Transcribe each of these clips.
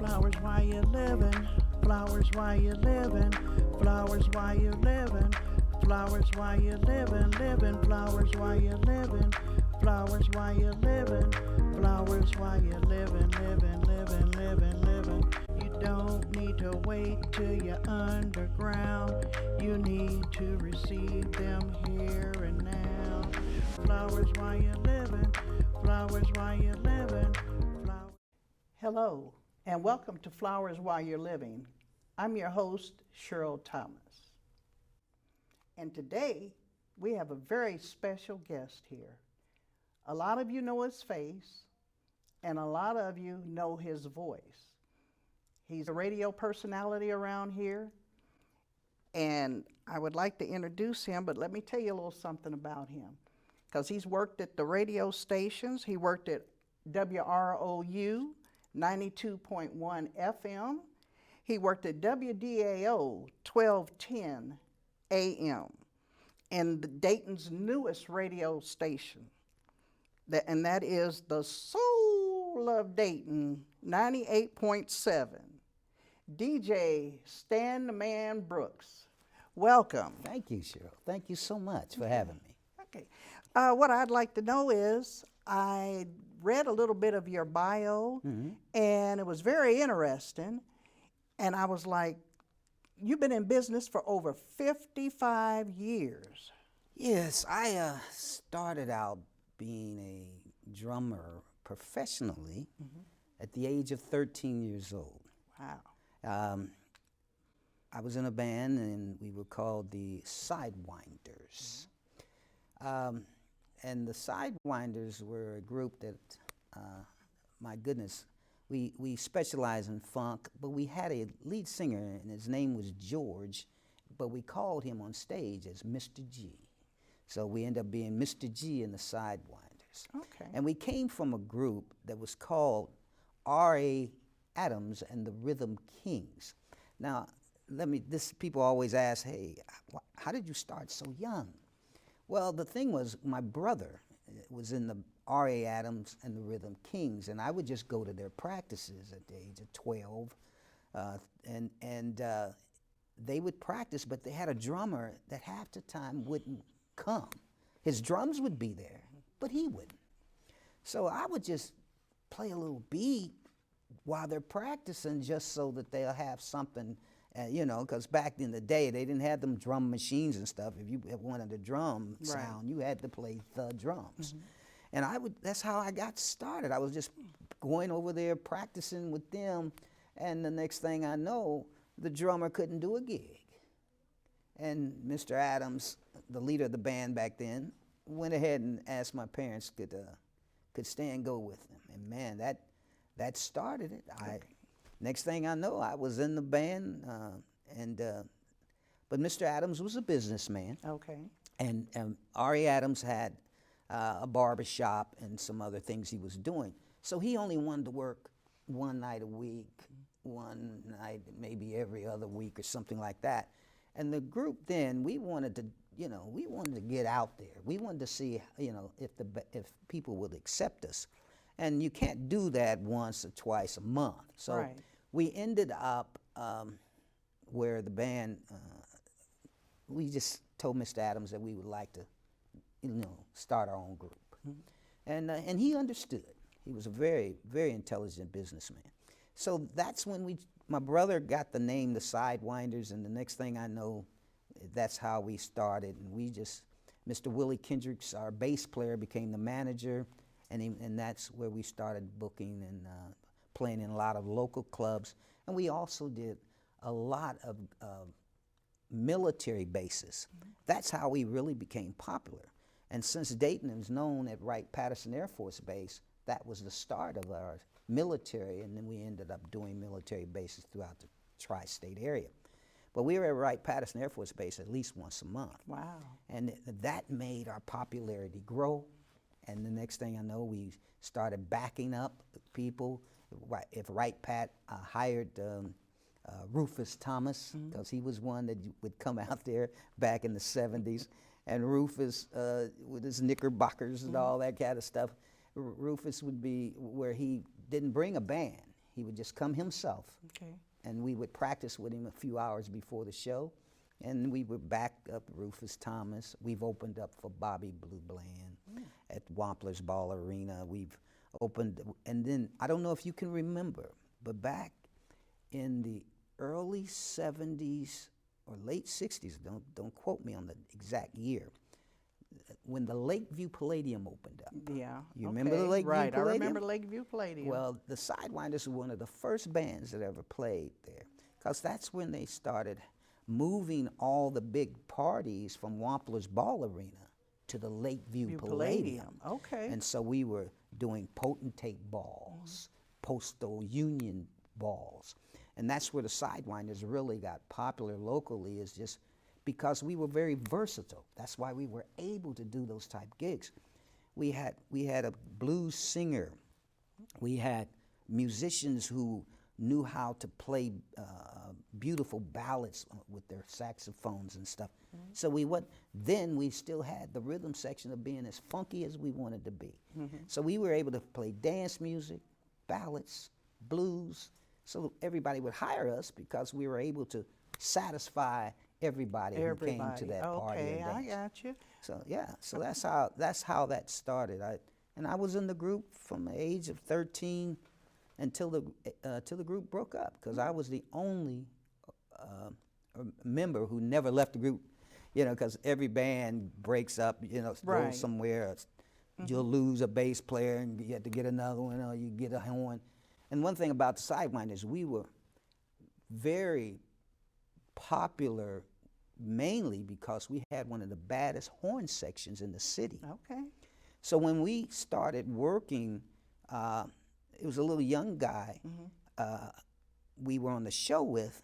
Flowers while you're living, flowers while you're living, flowers while you're living, flowers while you're living, living flowers while you're living, flowers while you're living, flowers while you're living, living. You don't need to wait till you're underground. You need to receive them here and now. Flowers while you're living, flowers while you're living, flowers. Hello, and welcome to Flowers While You're Living. I'm your host, Cheryl Thomas. And today, we have a very special guest here. A lot of you know his face, and a lot of you know his voice. He's a radio personality around here, and I would like to introduce him, but let me tell you a little something about him. Because he's worked at the radio stations. He worked at WROU 92.1 FM. He worked at WDAO 1210 AM, and Dayton's newest radio station. And that is the Soul of Dayton 98.7. DJ Stan the Man Brooks. Welcome. Thank you, Cheryl. Thank you so much for having me. Okay. What I'd like to know is, I read a little bit of your bio, and it was very interesting. And I was like, you've been in business for over 55 years. Yes, I started out being a drummer professionally at the age of 13 years old. Wow. I was in a band, and we were called the Sidewinders. And the Sidewinders were a group that, my goodness, we specialized in funk, but we had a lead singer, and his name was George, but we called him on stage as Mr. G. So we ended up being Mr. G and the Sidewinders. Okay. And we came from a group that was called R.A. Adams and the Rhythm Kings. Now, people always ask, hey, how did you start so young? Well, the thing was, my brother was in the R.A. Adams and the Rhythm Kings, and I would just go to their practices at the age of 12, and they would practice, but they had a drummer that half the time wouldn't come. His drums would be there, but he wouldn't. So I would just play a little beat while they're practicing, just so that they'll have something. You know, because back in the day, they didn't have them drum machines and stuff. If you wanted a drum sound, you had to play the drums. And that's how I got started. I was just going over there, practicing with them, and the next thing I know, the drummer couldn't do a gig. And Mr. Adams, the leader of the band back then, went ahead and asked my parents could Stan go with them. And man, that started it. Next thing I know, I was in the band, but Mr. Adams was a businessman. Okay. And R.A. Adams had a barber shop and some other things he was doing. So he only wanted to work one night a week, one night maybe every other week or something like that. And the group then, we wanted to get out there. We wanted to see, if people would accept us. And you can't do that once or twice a month. So we ended up where the band, we just told Mr. Adams that we would like to, start our own group. And he understood. He was a very, very intelligent businessman. So that's when my brother got the name the Sidewinders, and the next thing I know, that's how we started. And Mr. Willie Kendricks, our bass player, became the manager. And that's where we started booking and playing in a lot of local clubs. And we also did a lot of military bases. That's how we really became popular. And since Dayton is known at Wright-Patterson Air Force Base, that was the start of our military, and then we ended up doing military bases throughout the tri-state area. But we were at Wright-Patterson Air Force Base at least once a month. Wow. And that made our popularity grow. And the next thing I know, we started backing up people. If Wright-Pat hired Rufus Thomas, because he was one that would come out there back in the 70s. And Rufus, with his knickerbockers and all that kind of stuff, Rufus would be where he didn't bring a band. He would just come himself, Okay. and we would practice with him a few hours before the show. And we were back up Rufus Thomas. We've opened up for Bobby Blue Bland at Wampler's Ball Arena. We've opened, and then I don't know if you can remember, but back in the early 70s or late 60s, don't quote me on the exact year, when the Lakeview Palladium opened up. Yeah. You remember the okay, Lakeview right. Palladium? I remember Lakeview Palladium. Well, the Sidewinders were one of the first bands that ever played there, because that's when they started moving all the big parties from Wampler's Ball Arena to the Lakeview View Palladium. Okay. And so we were doing potentate balls, postal union balls. And that's where the Sidewinders really got popular locally, is just because we were very versatile. That's why we were able to do those type gigs. We had a blues singer. We had musicians who knew how to play beautiful ballads with their saxophones and stuff. So then we still had the rhythm section of being as funky as we wanted to be. So we were able to play dance music, ballads, blues. So everybody would hire us because we were able to satisfy everybody who came to that party. Okay, or I dance. got you. So yeah, so that's how that started. I was in the group from the age of 13 until the group broke up, because I was the only member who never left the group. You know, because every band breaks up. You know, Right. goes somewhere. You'll lose a bass player, and you have to get another one, or you get a horn. And one thing about the Sidewinders, we were very popular mainly because we had one of the baddest horn sections in the city. Okay. So when we started working, it was a little young guy we were on the show with,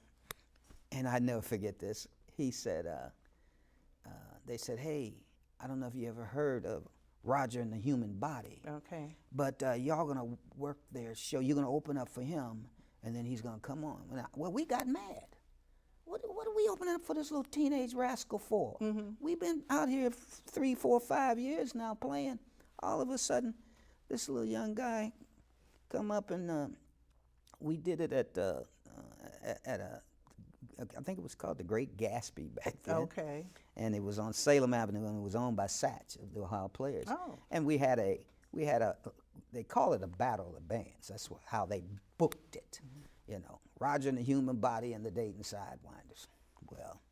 and I never forget this. He said, they said, "Hey, I don't know if you ever heard of Roger and the Human Body, Okay. but y'all gonna work their show. You're gonna open up for him, and then he's gonna come on." Well, we got mad. What are we opening up for this little teenage rascal for? We've been out here 3, 4, 5 years now playing. All of a sudden, this little young guy come up, and we did it at I think it was called the Great Gatsby back then. Okay. And it was on Salem Avenue, and it was owned by Satch of the Ohio Players. Oh. And we had a they call it a battle of the bands. That's how they booked it. You know, Roger and the Human Body and the Dayton Sidewinders. Well,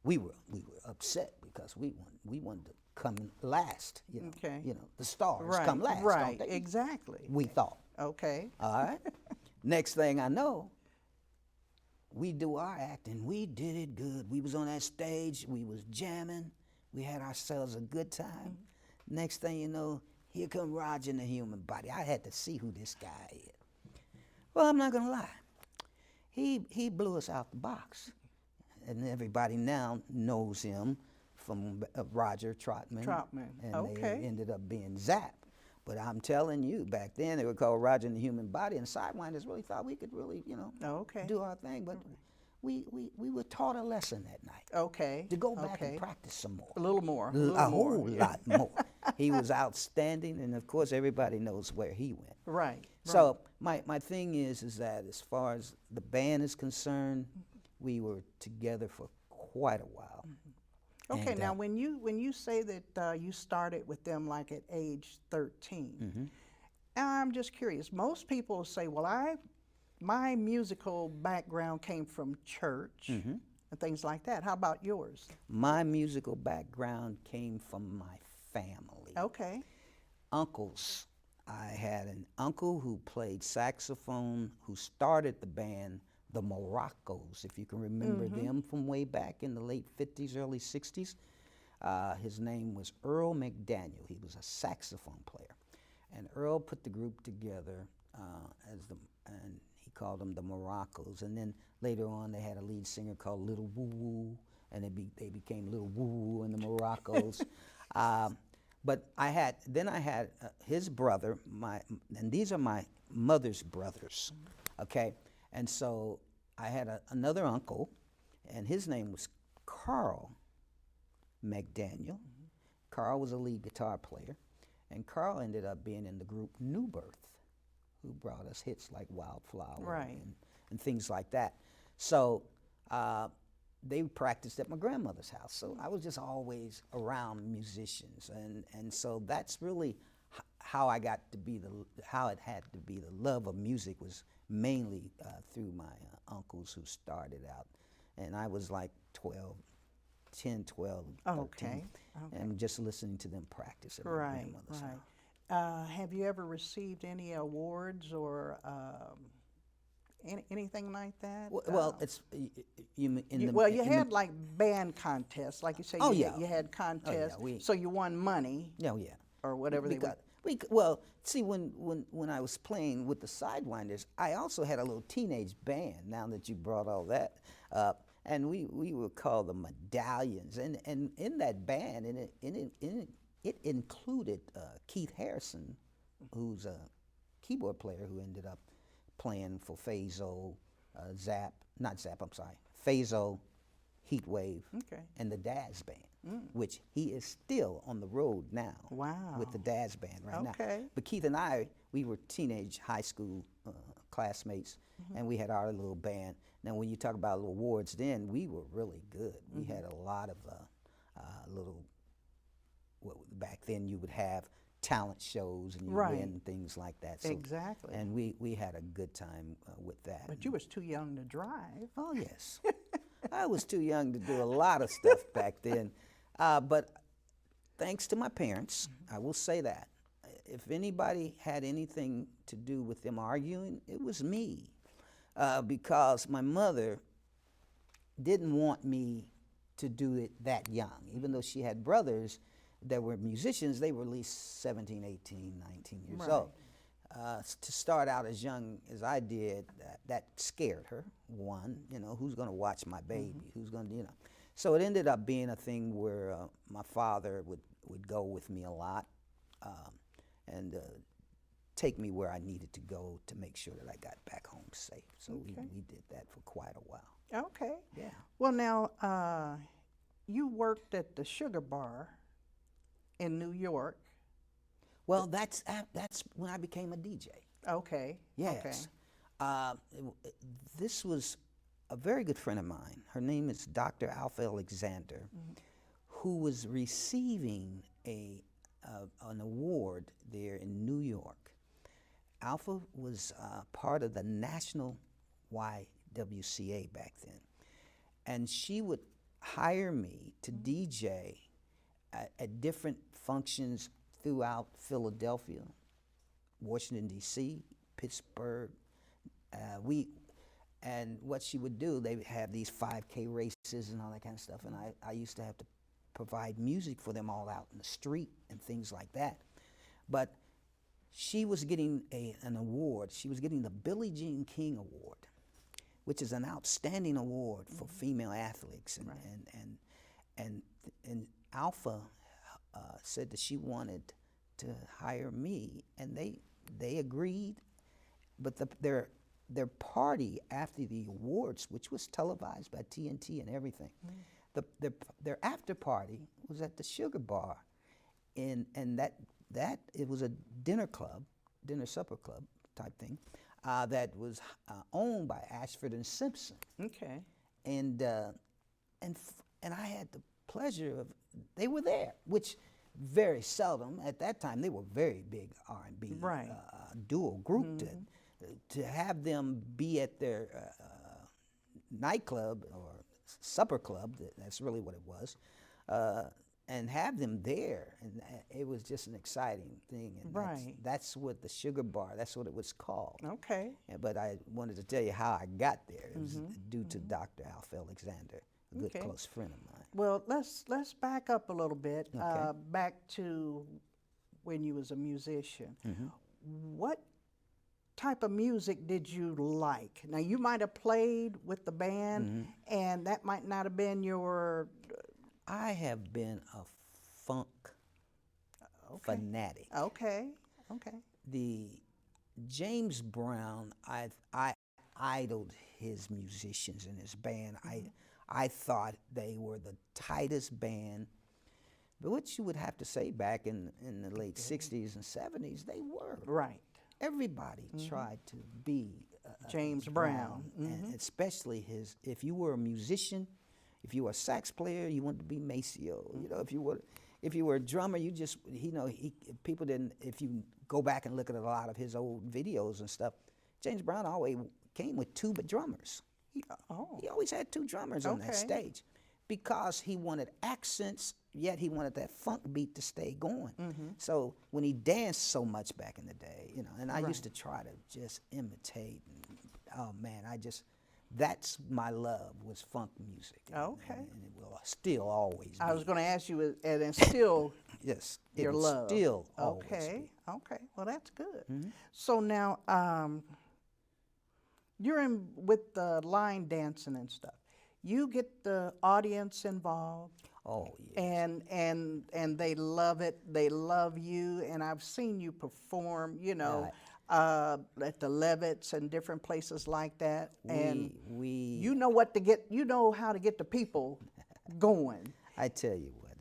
we were upset because we wanted to come last. You know, Okay. you know, the stars Right. come last, Right. don't they? Exactly. We thought. Okay. All right. Next thing I know, we do our acting. We did it good. We was on that stage. We was jamming. We had ourselves a good time. Next thing you know, here come Roger and the Human Body. I had to see who this guy is. Well, I'm not gonna lie. He blew us out the box, and everybody now knows him from Roger Trotman. Trotman. And Okay. they ended up being Zapp. But I'm telling you, back then they were called Roger and the Human Body, and Sidewinders really thought we could really, you know, Okay. do our thing. But we were taught a lesson that night Okay. to go back okay. and practice some more. A little more. A whole lot more. He was outstanding, and of course everybody knows where he went. Right. So my thing is that as far as the band is concerned, we were together for quite a while. Okay, And, now when you say that you started with them like at age 13, I'm just curious. Most people say, "Well, my musical background came from church and things like that." How about yours? My musical background came from my family. Okay. Uncles. I had an uncle who played saxophone, who started the band, the Morocco's, if you can remember them from way back in the late 50s, early 60s. His name was Earl McDaniel. He was a saxophone player. And Earl put the group together and he called them the Morocco's. And then later on they had a lead singer called Little Woo Woo, and they became Little Woo Woo and the Morocco's. But I had his brother, and these are my mother's brothers, okay? And so I had another uncle, and his name was Carl McDaniel. Carl was a lead guitar player, and Carl ended up being in the group New Birth, who brought us hits like Wildflower Right. and things like that. So they practiced at my grandmother's house. So I was just always around musicians, and so that's really how I got to be how it had to be. The love of music was mainly through my uncles who started out, and I was like 10, 12, 13, Okay. and just listening to them practice at my Right, grandmother's right. house. Have you ever received any awards or anything like that? Well, it's you in the well, you in the- had like band contests, like you say. Oh, you yeah. you had contests, we- so you won money oh yeah. or whatever they were. Well, see, when I was playing with the Sidewinders, I also had a little teenage band. Now that you brought all that up, and we were called the Medallions, and in that band, it included Keith Harrison, who's a keyboard player who ended up playing for Fazo, Fazo, Heatwave, Okay. and the Daz Band, which he is still on the road now Wow. with the Daz Band right now. Okay. But Keith and I, we were teenage high school classmates, and we had our little band. Now, when you talk about awards then, we were really good. We had a lot of little, back then you would have talent shows and you Right. win things like that. So, Exactly. And we had a good time with that. But you was too young to drive. Oh, yes. I was too young to do a lot of stuff back then. But thanks to my parents, I will say that. If anybody had anything to do with them arguing, it was me. Because my mother didn't want me to do it that young. Even though she had brothers that were musicians, they were at least 17, 18, 19 years Right. old. To start out as young as I did, that scared her. One, who's going to watch my baby? Who's going to, So it ended up being a thing where my father would go with me a lot and take me where I needed to go to make sure that I got back home safe. So we did that for quite a while. Okay. Yeah. Well, now you worked at the Sugar Bar in New York. Well, that's when I became a DJ. Okay. Yes. This was a very good friend of mine. Her name is Dr. Alpha Alexander, who was receiving an award there in New York. Alpha was part of the National YWCA back then, and she would hire me to DJ at different functions throughout Philadelphia, Washington, D.C., Pittsburgh. And what she would do, they would have these 5K races and all that kind of stuff, and I used to have to provide music for them all out in the street and things like that. But she was getting an award. She was getting the Billie Jean King Award, which is an outstanding award for female athletes. And Alpha said that she wanted to hire me, and they agreed. But their party after the awards, which was televised by TNT and everything, their after party was at the Sugar Bar, and that it was a dinner supper club type thing, that was owned by Ashford and Simpson. Okay. And I had the pleasure of, they were there, which very seldom at that time. They were very big R&B Right. duo group. To have them be at their nightclub or supper club, that's really what it was, and have them there, and it was just an exciting thing. And Right. that's what the Sugar Bar, that's what it was called. Okay. But I wanted to tell you how I got there. It was due to Dr. Alpha Alexander, a good Okay. close friend of mine. Well, let's back up a little bit. Okay. Back to when you was a musician. What type of music did you like? Now, you might have played with the band, and that might not have been your. I have been a funk fanatic. Okay. Okay. The James Brown, I idoled his musicians and his band. I thought they were the tightest band. But what you would have to say back in the late 60s and 70s, they were. Right. everybody tried to be James Brown. and especially if you were a musician, if you were a sax player, you wanted to be Maceo. You know, if you were a drummer, you just people didn't. If you go back and look at a lot of his old videos and stuff, James Brown always came with two drummers. He always had two drummers on that stage because he wanted accents, yet he wanted that funk beat to stay going. So when he danced so much back in the day, and I used to try to just imitate. And, oh man, that's my love, was funk music. Okay. And it will still always be. I was going to ask you, and it's still Yes, your it will love. still always Okay. be. Okay. Well, that's good. So now, you're in with the line dancing and stuff. You get the audience involved. Oh, yeah. And they love it. They love you. And I've seen you perform, at the Levitts and different places like that. And you know you know how to get the people going. I tell you what,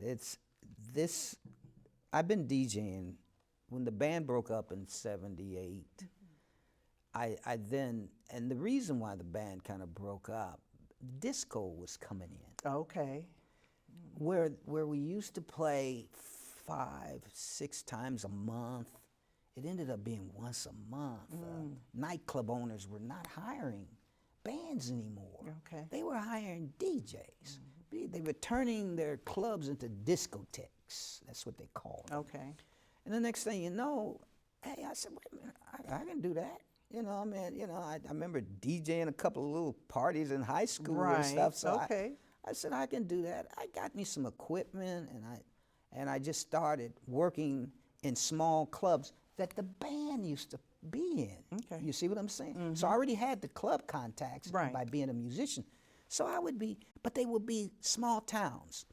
I've been DJing when the band broke up in '78. And the reason why the band kind of broke up, disco was coming in. Okay. Where we used to play 5-6 times a month, it ended up being once a month. Nightclub owners were not hiring bands anymore. Okay. They were hiring DJs. They were turning their clubs into discotheques. That's what they called them. Okay. And the next thing you know, hey, I said, wait a minute, I can do that. I remember DJing a couple of little parties in high school and stuff. So I said, I can do that. I got me some equipment, and I just started working in small clubs that the band used to be in. Okay. You see what I'm saying? So I already had the club contacts by being a musician. So but they would be small towns,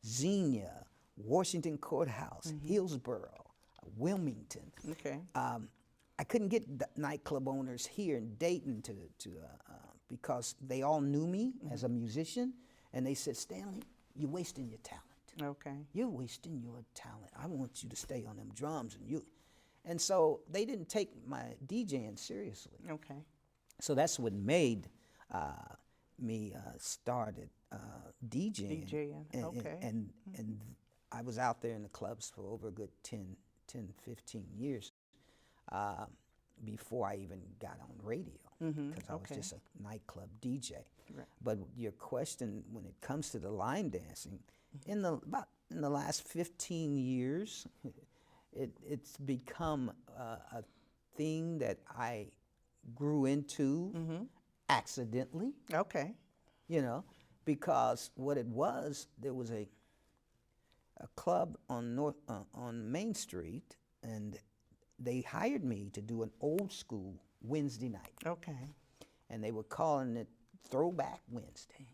Xenia, Washington Courthouse, Hillsborough, Wilmington. Okay. I couldn't get nightclub owners here in Dayton because they all knew me as a musician, and they said, Stanley, you're wasting your talent. Okay. You're wasting your talent. I want you to stay on them drums, and so they didn't take my DJing seriously. Okay. So that's what made me started DJing. And I was out there in the clubs for over a good 10, 15 years. Before I even got on radio, because I was just a nightclub DJ. Right. But your question, when it comes to the line dancing, in the last 15 years, it's become a thing that I grew into accidentally. Okay. Because what it was, there was a club on Main Street, and they hired me to do an old school Wednesday night. Okay. And they were calling it Throwback Wednesday.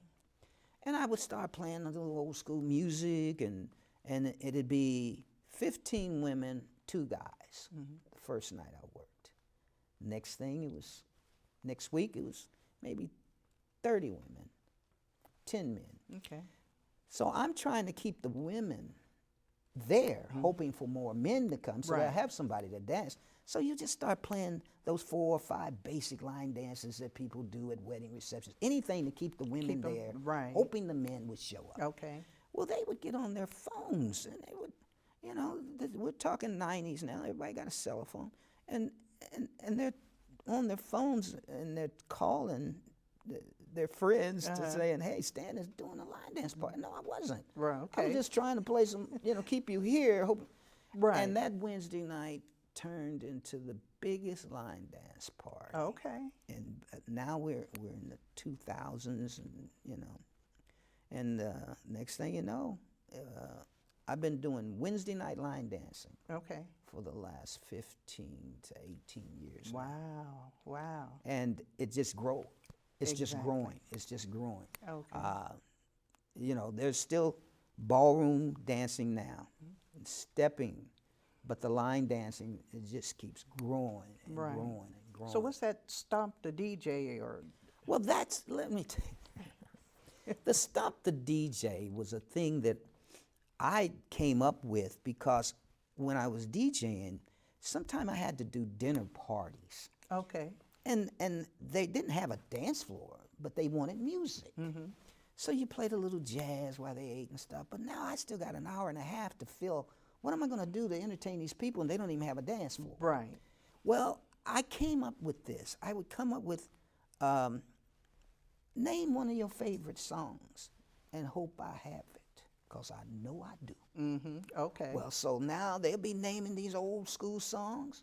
And I would start playing a little old school music, and it'd be 15 women, 2 guys, the first night I worked. Next week it was maybe 30 women, 10 men. Okay. So I'm trying to keep the women there, hoping for more men to come, so they'll have somebody to dance. So you just start playing those 4 or 5 basic line dances that people do at wedding receptions, anything to keep the women there, hoping the men would show up. Okay. Well, they would get on their phones, and they would, we're talking 90s now, everybody got a cell phone, and they're on their phones, and they're calling their friends to saying, hey, Stan is doing a line dance party. No, I wasn't. Right, okay. I was just trying to play some, keep you here. Right. And that Wednesday night turned into the biggest line dance party. Okay. And now we're in the 2000s, and next thing you know, I've been doing Wednesday night line dancing. Okay. For the last 15 to 18 years. Wow. Wow. And it just grows. It's just growing. It's just growing. Okay. There's still ballroom dancing now, and stepping, but the line dancing, it just keeps growing and growing and growing. So what's that Stomp the DJ or? Well, let me tell you. The Stomp the DJ was a thing that I came up with because when I was DJing, sometime I had to do dinner parties. Okay. And they didn't have a dance floor, but they wanted music. So you played a little jazz while they ate and stuff. But now I still got an hour and a half to fill. What am I going to do to entertain these people, and they don't even have a dance floor? Right. Well, I came up with this. I would come up with, name one of your favorite songs and hope I have it, because I know I do. Okay. Well, so now they'll be naming these old school songs.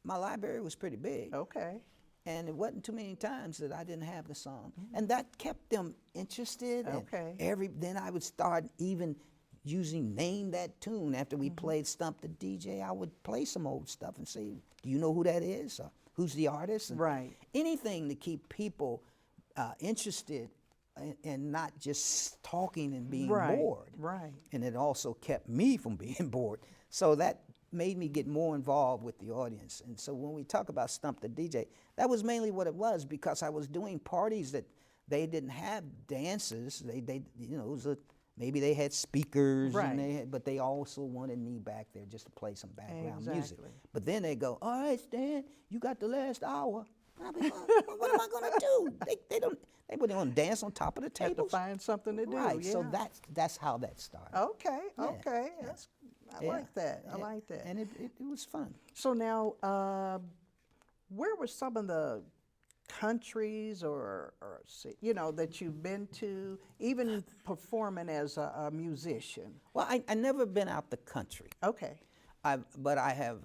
My library was pretty big. Okay. And it wasn't too many times that I didn't have the song. And that kept them interested. Okay. And then I would start even using Name That Tune. After we played Stump the DJ, I would play some old stuff and say, do you know who that is? Or who's the artist? And Right. anything to keep people interested and not just talking and being Right. bored. Right. And it also kept me from being bored. So that made me get more involved with the audience. And so when we talk about Stump the DJ, that was mainly what it was, because I was doing parties that they didn't have dances. They you know, it was maybe they had speakers, Right. and but they also wanted me back there just to play some background music. Exactly. But then they go, all right, Stan, you got the last hour. And I'll be like, well, what am I gonna do? They wouldn't want to dance on top of the Have to tables. find something to do. Right. Yeah. So that's how that started. Okay. Yeah, Okay. yeah. I Yeah, like that. I yeah, like that. And it was fun. So now, where were some of the countries or you know, that you've been to, even performing as a musician? Well, I never been out the country, Okay. but I have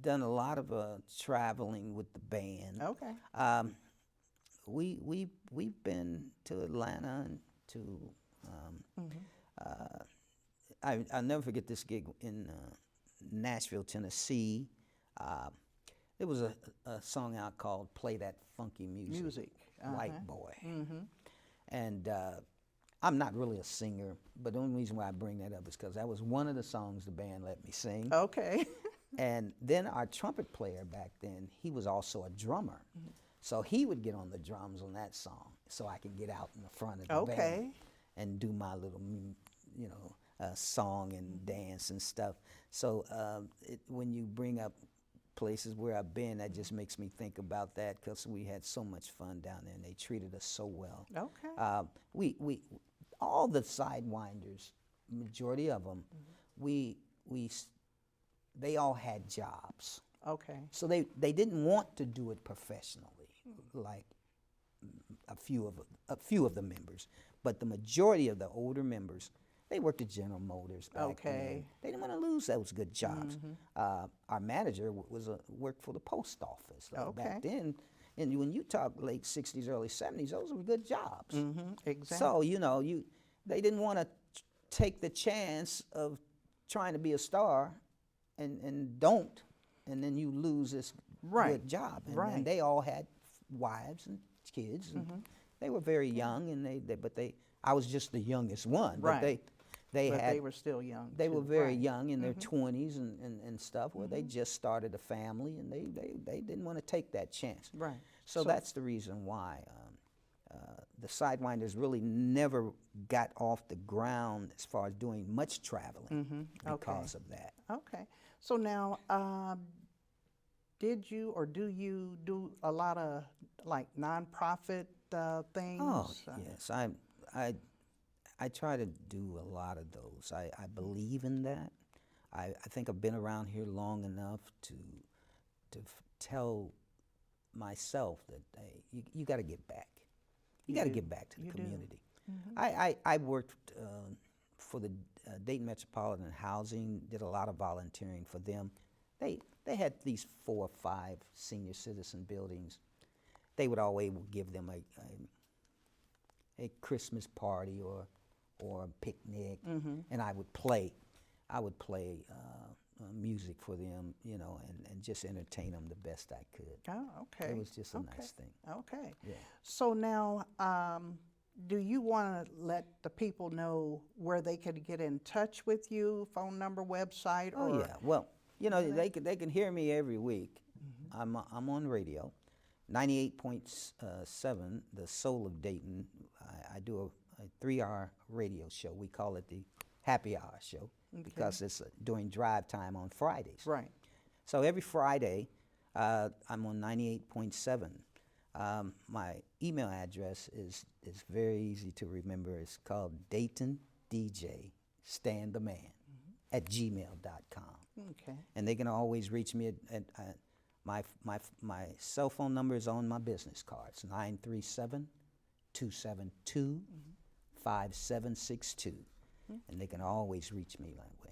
done a lot of traveling with the band. Okay. We've been to Atlanta and to I'll never forget this gig in Nashville, Tennessee. There was a song out called "Play That Funky Music," White Boy. And I'm not really a singer, but the only reason why I bring that up is because that was one of the songs the band let me sing. Okay. And then our trumpet player back then, he was also a drummer. So he would get on the drums on that song so I could get out in the front of the Okay. band and do my little, you know, song and dance and stuff. So when you bring up places where I've been, that just makes me think about that, because we had so much fun down there and they treated us so well. Okay. We all the Sidewinders, majority of them, they all had jobs. Okay. So they didn't want to do it professionally, like a few of the members, but the majority of the older members, they worked at General Motors back Okay. then. They didn't want to lose those good jobs. Our manager worked for the post office back then, and when you talk late '60s, early '70s, those were good jobs. Exactly. So you know, they didn't want to take the chance of trying to be a star, and don't, and then you lose this good job. And they all had wives and kids, and they were very young, and I was just the youngest one, but Right. they But had they were still young. they too. were very Right. young in their 20s and stuff, where they just started a family, and they didn't want to take that chance. Right. So that's the reason why the Sidewinders really never got off the ground as far as doing much traveling because of that. Okay. So now, did you or do you do a lot of like nonprofit things? Oh yes, I try to do a lot of those. I believe in that. I think I've been around here long enough to tell myself that you got to get back. You got to get back to the community. I worked for the Dayton Metropolitan Housing, did a lot of volunteering for them. They had these 4 or 5 senior citizen buildings. They would always give them a Christmas party or a picnic, and I would play music for them, you know, and just entertain them the best I could. Oh, okay. It was just a nice thing. Okay. Yeah. So now, do you want to let the people know where they can get in touch with you, phone number, website? Oh or yeah. Well, you know, they can hear me every week. I'm on radio, 98.7, the Soul of Dayton. I do a 3-hour radio show. We call it the Happy Hour Show. because it's during drive time on Fridays. Right. So every Friday, I'm on 98.7. My email address is very easy to remember. It's called Dayton DJ Stan the Man at gmail.com. Okay. And they can always reach me at my cell phone number is on my business cards, 937-272-5762. And they can always reach me that way.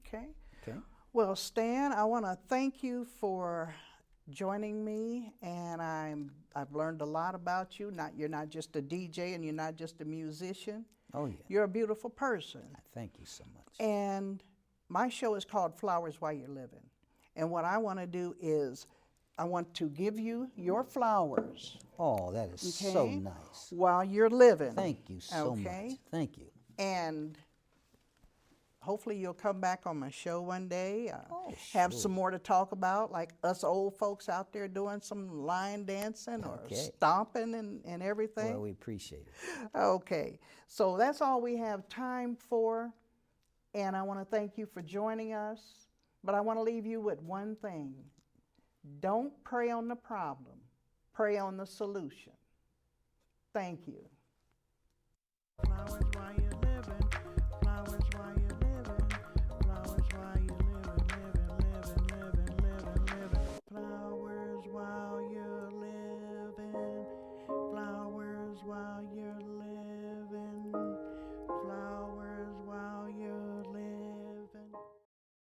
Okay. Okay? Well, Stan, I want to thank you for joining me, and I've learned a lot about you. You're not just a DJ, and you're not just a musician. Oh, yeah. You're a beautiful person. Thank you so much. And my show is called Flowers While You're Living. And what I want to do is I want to give you your flowers Oh, that is so Okay. nice. while you're living. Thank you so Okay. much. Thank you. And hopefully you'll come back on my show one day. Have sure. some more to talk about, like us old folks out there doing some line dancing or Okay. stomping and everything. Well, we appreciate it. Okay, so that's all we have time for. And I want to thank you for joining us. But I want to leave you with one thing. Don't pray on the problem. Pray on the solution. Thank you.